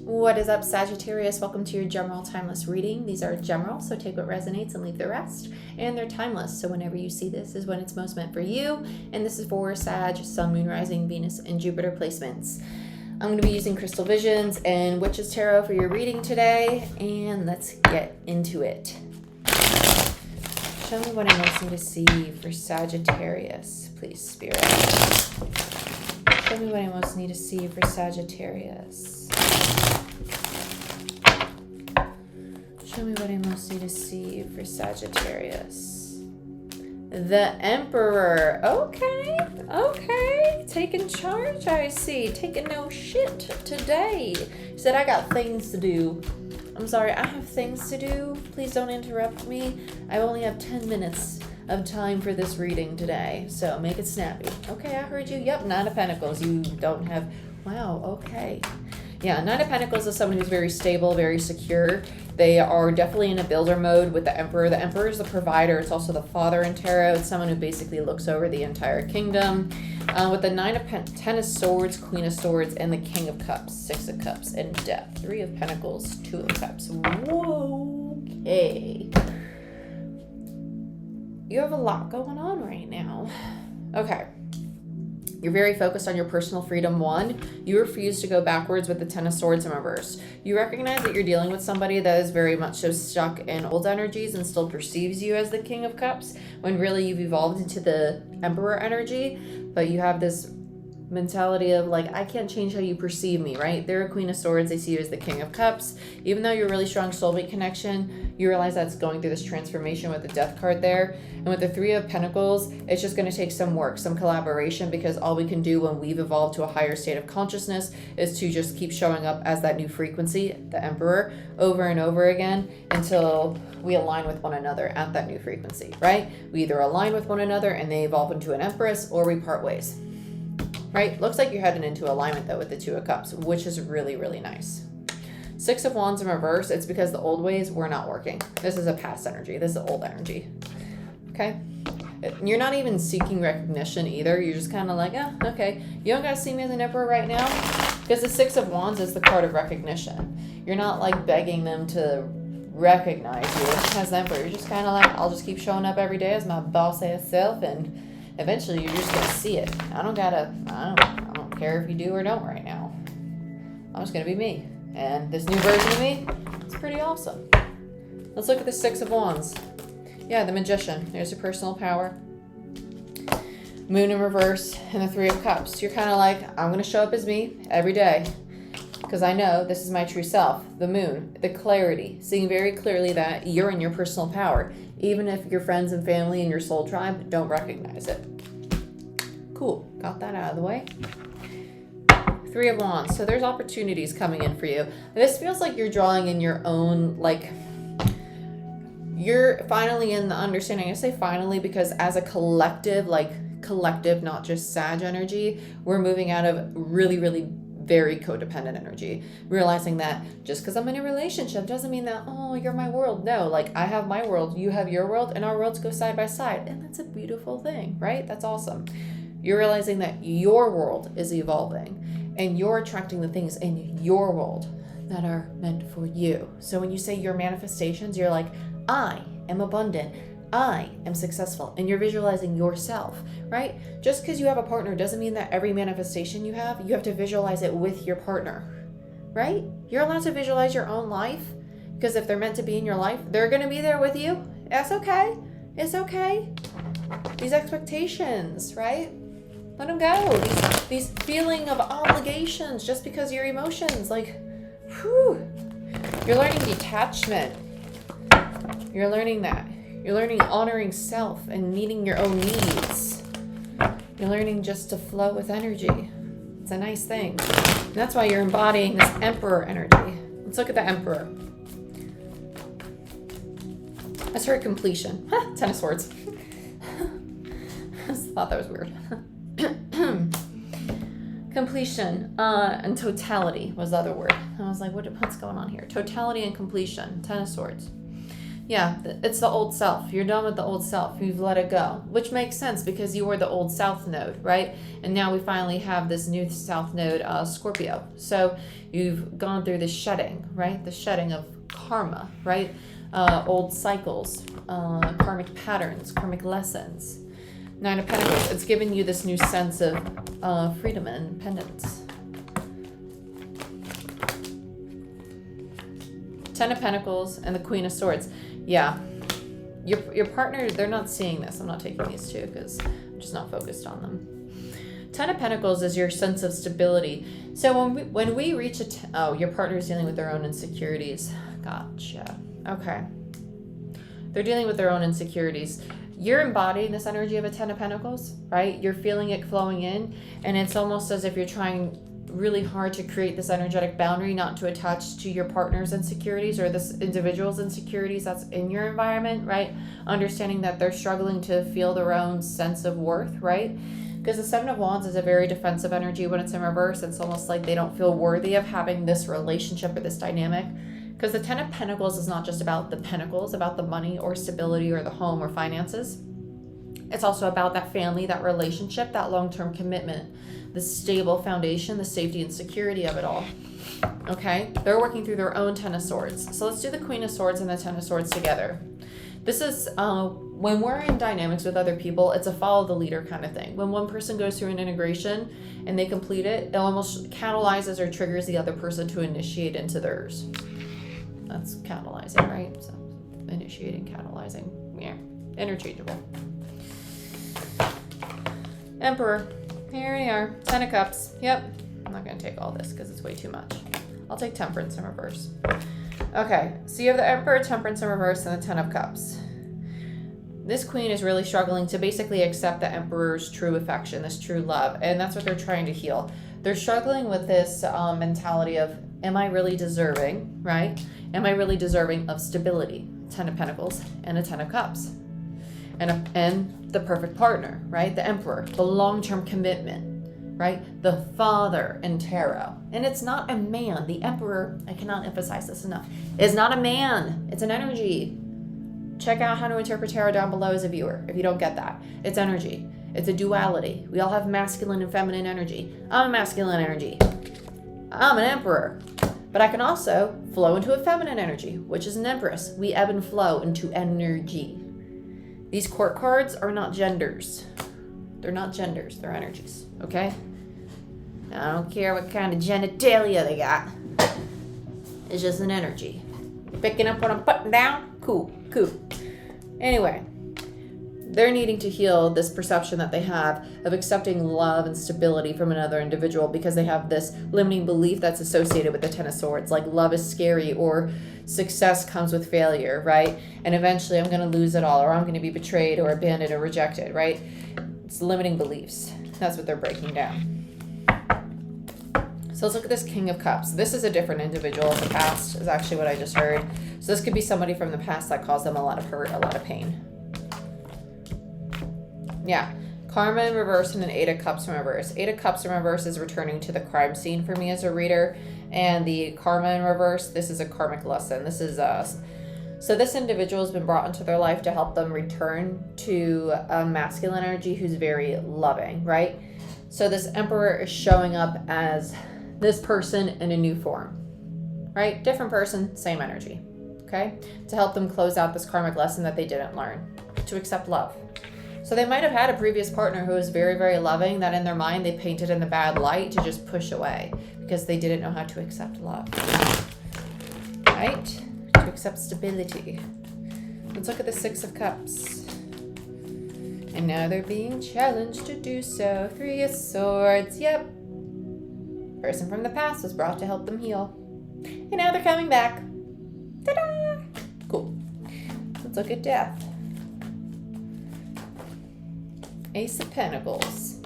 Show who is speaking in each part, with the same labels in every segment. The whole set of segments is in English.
Speaker 1: What is up, Sagittarius? Welcome to your general timeless reading. These are general, so take what resonates and leave the rest. And they're timeless, so whenever you see this is when it's most meant for you. And this is for Sag, Sun, Moon, Rising, Venus, and Jupiter placements. I'm going to be using Crystal Visions and Witches Tarot for your reading today. And let's get into it. Show me what I most need to see for Sagittarius, please, Spirit. Show me what I most need to see for Sagittarius. Show me what I most need to see for Sagittarius. The Emperor. Okay. Taking charge, I see. Taking no shit today. He said, I got things to do. I'm sorry, I have things to do. Please don't interrupt me. I only have 10 minutes of time for this reading today, so make it snappy. Okay, I heard you. Yep, Nine of Pentacles. You don't have... Wow, okay. Yeah, Nine of Pentacles is someone who's very stable, very secure. They are definitely in a builder mode with the Emperor. The Emperor is the provider. It's also the father in tarot. It's someone who basically looks over the entire kingdom. With the Ten of Swords, Queen of Swords, and the King of Cups, Six of Cups, and Death. Three of Pentacles, Two of Cups. Whoa, okay. You have a lot going on right now. Okay. You're very focused on your personal freedom. One, you refuse to go backwards with the Ten of Swords in reverse. You recognize that you're dealing with somebody that is very much so stuck in old energies and still perceives you as the King of Cups, when really you've evolved into the Emperor energy, but you have this mentality of like, I can't change how you perceive me, right? They're a Queen of Swords. They see you as the King of Cups. Even though you're a really strong soulmate connection, you realize that's going through this transformation with the Death card there. And with the Three of Pentacles, it's just going to take some work, some collaboration, because all we can do when we've evolved to a higher state of consciousness is to just keep showing up as that new frequency, the Emperor, over and over again until we align with one another at that new frequency, right? We either align with one another and they evolve into an Empress, or we part ways. Right? Looks like you're heading into alignment, though, with the Two of Cups, which is really, really nice. Six of Wands in reverse. It's because the old ways were not working. This is a past energy. This is old energy. Okay? You're not even seeking recognition either. You're just kind of like, oh, okay. You don't got to see me as an Emperor right now. Because the Six of Wands is the card of recognition. You're not, like, begging them to recognize you as the Emperor. You're just kind of like, I'll just keep showing up every day as my boss-ass self, and eventually you're just gonna see it. I don't care if you do or don't right now. I'm just gonna be me. And this new version of me, it's pretty awesome. Let's look at the Six of Wands. Yeah, the Magician. There's your personal power. Moon in reverse and the Three of Cups. You're kind of like, I'm gonna show up as me every day because I know this is my true self. The Moon, the clarity, seeing very clearly that you're in your personal power, even if your friends and family and your soul tribe don't recognize it. Cool, got that out of the way. Three of Wands. So there's opportunities coming in for you. This feels like you're drawing in your own, like, you're finally in the understanding. I say finally because as a collective, not just Sag energy, we're moving out of really, really very codependent energy, realizing that just because I'm in a relationship doesn't mean that, oh, you're my world. No, like, I have my world, you have your world, and our worlds go side by side, and that's a beautiful thing, right? That's awesome. You're realizing that your world is evolving and you're attracting the things in your world that are meant for you. So when you say your manifestations, you're like, I am abundant, I am successful, and you're visualizing yourself, right? Just because you have a partner doesn't mean that every manifestation you have to visualize it with your partner, right? You're allowed to visualize your own life, because if they're meant to be in your life, they're going to be there with you. That's okay. It's okay. These expectations, right? Let them go. These feeling of obligations just because your emotions, like, whew. You're learning detachment. You're learning that. You're learning honoring self and meeting your own needs. You're learning just to flow with energy. It's a nice thing. And that's why you're embodying this Emperor energy. Let's look at the Emperor. That's her completion. Ten of Swords. I thought that was weird. Completion and totality was the other word. I was like, what's going on here? Totality and completion. Ten of Swords. Yeah, it's the old self. You're done with the old self. You've let it go, which makes sense because you were the old south node, right? And now we finally have this new south node, Scorpio. So you've gone through the shedding, right? The shedding of karma, right? Old cycles, karmic patterns, karmic lessons. Nine of Pentacles. It's given you this new sense of freedom and independence. Ten of Pentacles and the Queen of Swords. Yeah, your partner, they're not seeing this. I'm not taking these two because I'm just not focused on them. Ten of Pentacles is your sense of stability. So when we reach your partner's dealing with their own insecurities. Gotcha. Okay. They're dealing with their own insecurities. You're embodying this energy of a Ten of Pentacles, right? You're feeling it flowing in, and it's almost as if you're trying really hard to create this energetic boundary, not to attach to your partner's insecurities or this individual's insecurities that's in your environment, right? Understanding that they're struggling to feel their own sense of worth, right? Because the Seven of Wands is a very defensive energy when it's in reverse. It's almost like they don't feel worthy of having this relationship or this dynamic. Because the Ten of Pentacles is not just about the pentacles, about the money or stability or the home or finances. It's also about that family, that relationship, that long-term commitment, the stable foundation, the safety and security of it all. Okay? They're working through their own Ten of Swords. So let's do the Queen of Swords and the Ten of Swords together. This is, when we're in dynamics with other people, it's a follow the leader kind of thing. When one person goes through an integration and they complete it, it almost catalyzes or triggers the other person to initiate into theirs. That's catalyzing, right? So initiating, catalyzing, yeah, interchangeable. Emperor, here we are, Ten of Cups. Yep, I'm not gonna take all this because it's way too much. I'll take Temperance in reverse. Okay, so you have the Emperor, Temperance in reverse, and the Ten of Cups. This queen is really struggling to basically accept the Emperor's true affection, this true love, and that's what they're trying to heal. They're struggling with this mentality of, am I really deserving, right? Am I really deserving of stability? Ten of Pentacles and a Ten of Cups. And the perfect partner, right? The Emperor, the long-term commitment, right? The father in tarot. And it's not a man. The Emperor, I cannot emphasize this enough, is not a man. It's an energy. Check out how to interpret tarot down below as a viewer if you don't get that. It's energy. It's a duality. We all have masculine and feminine energy. I'm a masculine energy. I'm an Emperor. But I can also flow into a feminine energy, which is an Empress. We ebb and flow into energy. These court cards are not genders. They're not genders, they're energies, okay? I don't care what kind of genitalia they got. It's just an energy. Picking up what I'm putting down? Cool. Anyway, they're needing to heal this perception that they have of accepting love and stability from another individual because they have this limiting belief that's associated with the Ten of Swords, like love is scary or success comes with failure, right? And eventually I'm going to lose it all, or I'm going to be betrayed or abandoned or rejected, right? It's limiting beliefs. That's what they're breaking down. So let's look at this King of Cups. This is a different individual in the past, is actually what I just heard. So this could be somebody from the past that caused them a lot of hurt, a lot of pain. Yeah, Karma in reverse and an Eight of Cups in reverse. Eight of Cups in reverse is returning to the crime scene for me as a reader. And the Karma in reverse, this is a karmic lesson. This is so this individual has been brought into their life to help them return to a masculine energy who's very loving, right? So this Emperor is showing up as this person in a new form, right? Different person, same energy, okay? To help them close out this karmic lesson that they didn't learn, to accept love. So they might have had a previous partner who was very, very loving that in their mind they painted in the bad light to just push away because they didn't know how to accept love, right? To accept stability. Let's look at the Six of Cups. And now they're being challenged to do so. Three of Swords, yep. Person from the past was brought to help them heal. And now they're coming back. Ta-da! Cool. Let's look at Death. Ace of Pentacles,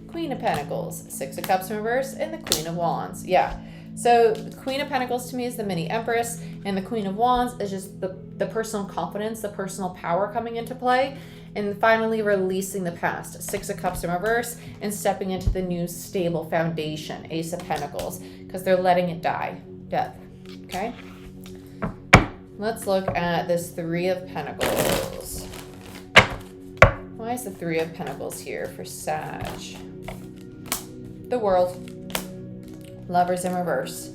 Speaker 1: Queen of Pentacles, Six of Cups in reverse, and the Queen of Wands. Yeah. So the Queen of Pentacles to me is the mini Empress, and the Queen of Wands is just the personal confidence, the personal power coming into play, and finally releasing the past. Six of Cups in reverse, and stepping into the new stable foundation, Ace of Pentacles, because they're letting it die. Death. Okay? Let's look at this Three of Pentacles. Why is the Three of Pentacles here for Sag? The World. Lovers in reverse.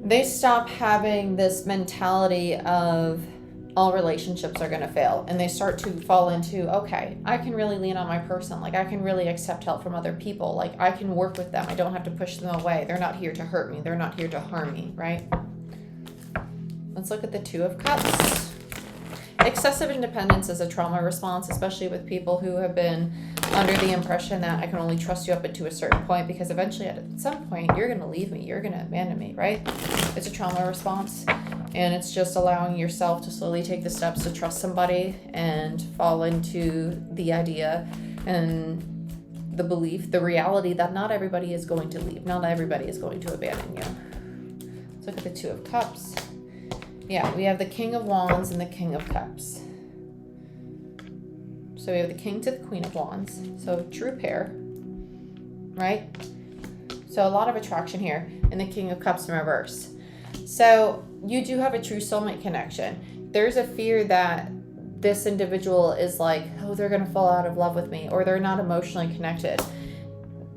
Speaker 1: They stop having this mentality of all relationships are going to fail, and they start to fall into, okay, I can really lean on my person. Like, I can really accept help from other people. Like, I can work with them. I don't have to push them away. They're not here to hurt me. They're not here to harm me, right? Let's look at the Two of Cups. Excessive independence is a trauma response, especially with people who have been under the impression that I can only trust you up until a certain point, because eventually at some point you're going to leave me, you're going to abandon me, right? It's a trauma response, and it's just allowing yourself to slowly take the steps to trust somebody and fall into the idea and the belief, the reality that not everybody is going to leave, not everybody is going to abandon you. Let's look at the Two of Cups. Yeah, we have the King of Wands and the King of Cups. So we have the King to the Queen of Wands. So true pair, right? So a lot of attraction here, and the King of Cups in reverse. So you do have a true soulmate connection. There's a fear that this individual is like, oh, they're going to fall out of love with me, or they're not emotionally connected.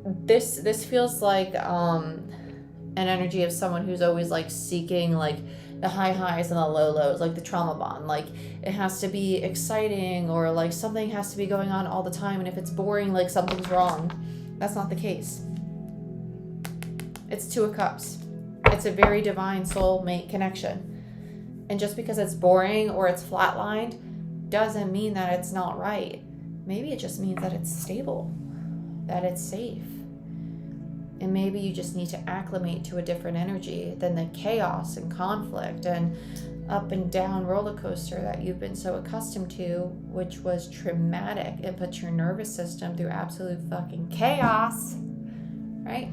Speaker 1: This feels like an energy of someone who's always like seeking like the high highs and the low lows, like the trauma bond. Like, it has to be exciting, or like something has to be going on all the time, and if it's boring, like something's wrong. That's not the case. It's Two of Cups. It's a very divine soulmate connection. And just because it's boring or it's flatlined doesn't mean that it's not right. Maybe it just means that it's stable, that it's safe. And maybe you just need to acclimate to a different energy than the chaos and conflict and up and down roller coaster that you've been so accustomed to, which was traumatic. It put your nervous system through absolute fucking chaos. Right?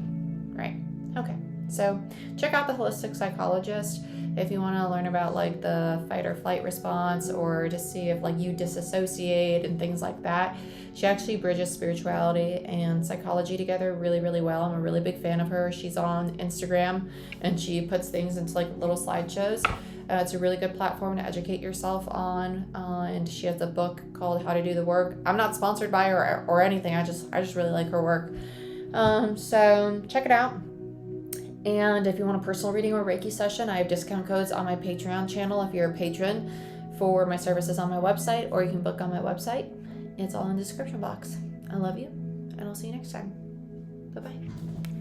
Speaker 1: Right. Okay. So check out the Holistic Psychologist if you want to learn about like the fight or flight response, or to see if like you disassociate and things like that. She actually bridges spirituality and psychology together really, really well. I'm a really big fan of her. She's on Instagram and she puts things into like little slideshows. It's a really good platform to educate yourself on. And she has a book called How to Do the Work. I'm not sponsored by her or anything. I just really like her work. So check it out. And if you want a personal reading or Reiki session, I have discount codes on my Patreon channel if you're a patron for my services on my website, or you can book on my website. It's all in the description box. I love you, and I'll see you next time. Bye-bye.